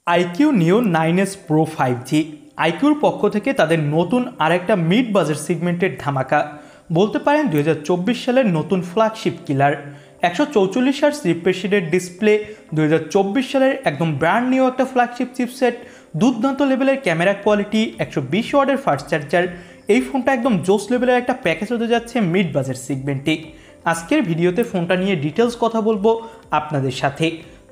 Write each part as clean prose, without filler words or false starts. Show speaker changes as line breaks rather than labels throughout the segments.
IQ নিও 9s pro 5G আইকিউর পক্ষ থেকে তাদের নতুন আরেকটা মিড বাজেট সেগমেন্টের ধামাকা বলতে পারেন 2024 সালের নতুন ফ্ল্যাগশিপ কিলার 144 হার্টজ রিফ্রেশ রেটের ডিসপ্লে 2024 সালের একদম ব্র্যান্ড নিউ একটা ফ্ল্যাগশিপ চিপসেট, দুর্দান্ত লেভেলের ক্যামেরা কোয়ালিটি, 120 ওয়াটের ফাস্ট চার্জার। এই ফোনটা একদম জোস লেভেলের একটা প্যাকেজ হতে যাচ্ছে মিড বাজেট সেগমেন্টে। আজকের ভিডিওতে ফোনটা নিয়ে ডিটেলস কথা বলবো আপনাদের সাথে।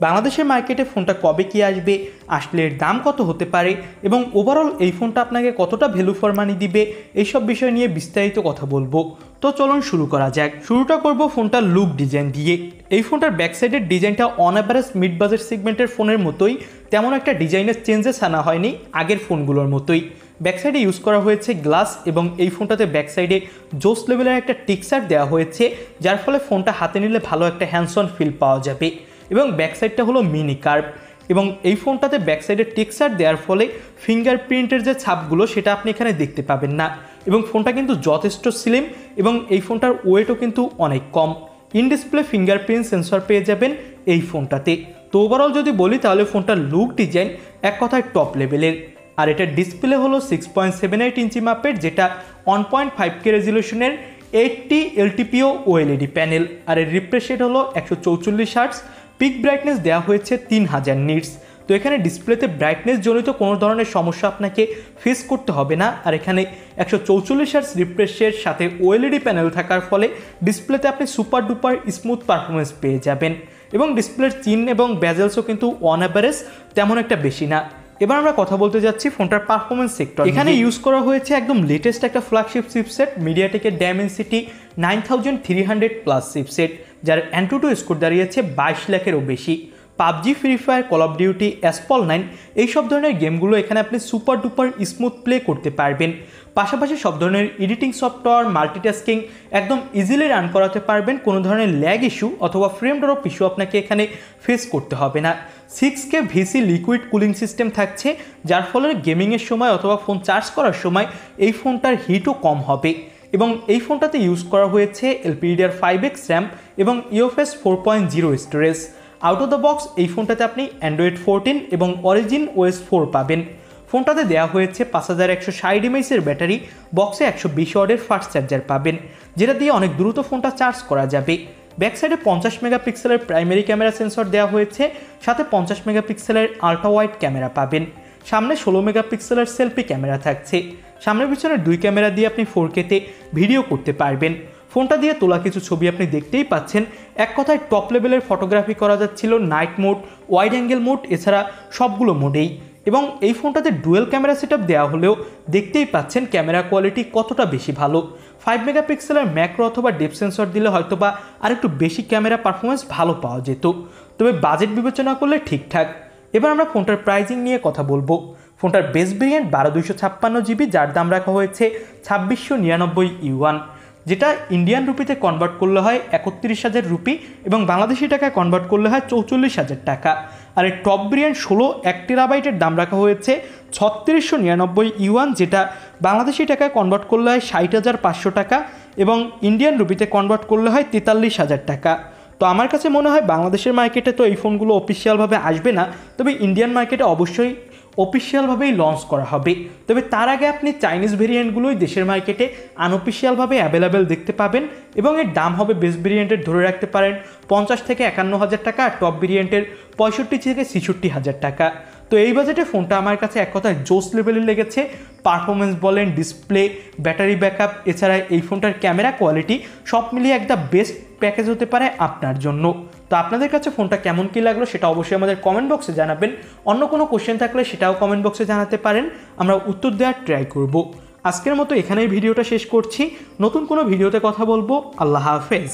বাংলাদেশের মার্কেটে ফোনটা কবে কি আসবে, আসলে এর দাম কত হতে পারে এবং ওভারঅল এই ফোনটা আপনাকে কতটা ভ্যালু ফর মানি দিবে, এইসব বিষয় নিয়ে বিস্তারিত কথা বলবো। তো চলুন শুরু করা যাক। শুরুটা করব ফোনটার লুক ডিজাইন দিয়ে। এই ফোনটার ব্যাক সাইডের ডিজাইনটা অন অ্যাভারেজ মিড বাজেট সেগমেন্টের ফোনের মতোই, তেমন একটা ডিজাইনের চেঞ্জেস আনা হয়নি আগের ফোনগুলোর মতোই। ব্যাক সাইডে ইউজ করা হয়েছে গ্লাস এবং এই ফোনটাতে ব্যাক সাইডে জোস লেভেলের একটা টেক্সচার দেওয়া হয়েছে, যার ফলে ফোনটা হাতে নিলে ভালো একটা হ্যান্ডস অন ফিল পাওয়া যাবে। এবং ব্যাক সাইডটা হলো মিনি কার্ভ এবং এই ফোনটাতে ব্যাক সাইডে টেক্সচার দেওয়ার ফলে ফিঙ্গারপ্রিন্টের যে ছাপগুলো সেটা আপনি এখানে দেখতে পাবেন না। এবং ফোনটা কিন্তু যথেষ্ট স্লিম এবং এই ফোনটার ওয়েটও কিন্তু অনেক কম। ইন ডিসপ্লে ফিঙ্গারপ্রিন্ট সেন্সর পেয়ে যাবেন এই ফোনটাতে। তো ওভারঅল যদি বলি তাহলে ফোনটার লুক ডিজাইন এক কথায় টপ লেভেলের। আর এটার ডিসপ্লে হলো 6.78 ইঞ্চি মাপের, যেটা 1.5K রেজলিউশনের 80 LTPO OLED প্যানেল। আর এর রিফ্রেশ রেট হলো 144 হার্টজ। পিক ব্রাইটনেস দেওয়া হয়েছে 3000 নিটস। তো এখানে ডিসপ্লেতে ব্রাইটনেস জনিত কোনো ধরনের সমস্যা আপনাকে ফেস করতে হবে না। আর এখানে 144 হার্টজ রিফ্রেশের সাথে OLED প্যানেল থাকার ফলে ডিসপ্লেতে আপনি সুপার ডুপার স্মুথ পারফরমেন্স পেয়ে যাবেন। এবং ডিসপ্লের চিন এবং বেজেলসও কিন্তু অন অ্যাভারেজ তেমন একটা বেশি না। এবার আমরা কথা বলতে যাচ্ছি ফোনটার পারফরমেন্স সেক্টর। এখানে ইউজ করা হয়েছে একদম লেটেস্ট একটা ফ্ল্যাগশিপ চিপসেট, মিডিয়াটেকের ডায়মেনসিটি 9300 প্লাস চিপসেট, যার অ্যান্টুটু স্কোর দাঁড়িয়েছে 22 লাখেরও বেশি। PUBG, free fire, call of duty, Asphalt 9 এইসব ধরনের গেমগুলো এখানে আপনি সুপার ডুপার স্মুথ প্লে করতে পারবেন। পাশাপাশি সব ধরনের এডিটিং সফটওয়্যার, মাল্টিটাস্কিং একদম ইজিলি রান করাতে পারবেন। কোনো ধরনের ল্যাগ ইস্যু অথবা ফ্রেম ড্রপ ইস্যু আপনাকে এখানে ফেস করতে হবে না। 6K VC liquid cooling system থাকছে, যার ফলে গেমিংয়ের সময় অথবা ফোন চার্জ করার সময় এই ফোনটার হিটও কম হবে। এবং এই ফোনটাতে ইউজ করা হয়েছে LPDDR5X র্যাম এবং UFS 4.0 storage. Out of the box এই ফোনটাতে আপনি অ্যান্ড্রয়েড 14 এবং অরিজিন OS 4 পাবেন। ফোনটাতে দেওয়া হয়েছে 5160 mAh ব্যাটারি, বক্সে 120 ওয়াটের ফাস্ট চার্জার পাবেন, যেটা দিয়ে অনেক দ্রুত ফোনটা চার্জ করা যাবে। ব্যাক সাইডে 50 মেগাপিক্সেলের প্রাইমারি ক্যামেরা সেন্সর দেওয়া হয়েছে, সাথে 50 মেগাপিক্সেলের আলট্রা ওয়াইড ক্যামেরা পাবেন। সামনে 16 মেগাপিক্সেলের সেলফি ক্যামেরা থাকছে। সামনের পিছনে 2 ক্যামেরা দিয়ে আপনি 4Kতে ভিডিও করতে পারবেন। ফোনটা দিয়ে তোলা কিছু ছবি আপনি দেখতেই পাচ্ছেন। এক কথায় টপ লেভেলের ফটোগ্রাফি করা যাচ্ছিল night mode, wide angle mode, এছাড়া সবগুলো মোডেই। এবং এই ফোনটাতে ডুয়েল ক্যামেরা সেটআপ দেওয়া হলেও দেখতেই পাচ্ছেন ক্যামেরা কোয়ালিটি কতটা বেশি ভালো। 5 মেগাপিক্সেলের ম্যাক্রো অথবা ডেপথ সেন্সর দিলে হয়তো বা আরেকটু বেশি ক্যামেরা পারফরমেন্স ভালো পাওয়া যেত, তবে বাজেট বিবেচনা করলে ঠিকঠাক। এবার আমরা ফোনটার প্রাইজিং নিয়ে কথা বলবো। ফোনটার বেস ভেরিয়েন্ট 12256GB, যার দাম রাখা হয়েছে 2699 ইউয়ান, যেটা ইন্ডিয়ান রুপিতে কনভার্ট করলে হয় 31,000 রুপি এবং বাংলাদেশি টাকায় কনভার্ট করলে হয় 44,000 টাকা। আর এই টপ ভেরিয়েন্ট 16 1TB দাম রাখা হয়েছে 3699 ইউয়ান, যেটা বাংলাদেশি টাকায় কনভার্ট করলে হয় 60,500 টাকা এবং ইন্ডিয়ান রুপিতে কনভার্ট করলে হয় 43,000 টাকা। তো আমার কাছে মনে হয় বাংলাদেশের মার্কেটে তো এই ফোনগুলো অফিসিয়ালভাবে আসবে না, তবে ইন্ডিয়ান মার্কেটে অবশ্যই অফিসিয়ালভাবেই লঞ্চ করা হবে। তবে তার আগে আপনি চাইনিজ ভেরিয়েন্টগুলোই দেশের মার্কেটে আনঅফিসিয়ালভাবে অ্যাভেলেবেল দেখতে পাবেন এবং এর দাম হবে বেস ভেরিয়েন্টের ধরে রাখতে পারেন 50 থেকে 51,000 টাকা, আর টপ ভেরিয়েন্টের 65 থেকে 66,000 টাকা। তো এই বাজেটে ফোনটা আমার কাছে এক কথায় জোস লেভেলের লেগেছে। পারফরমেন্স বলেন, ডিসপ্লে, ব্যাটারি ব্যাকআপ, এছাড়া এই ফোনটার ক্যামেরা কোয়ালিটি সব মিলিয়ে একটা বেস্ট প্যাকেজ হতে পারে আপনার জন্য। তো আপনাদের কাছে ফোনটা কেমন কী লাগলো সেটা অবশ্যই আমাদের কমেন্ট বক্সে জানাবেন। অন্য কোনো কোশ্চেন থাকলে সেটাও কমেন্ট বক্সে জানাতে পারেন, আমরা উত্তর দেওয়ার ট্রাই করব। আজকের মতো এখানেই ভিডিওটা শেষ করছি। নতুন কোনো ভিডিওতে কথা বলবো। আল্লাহ হাফেজ।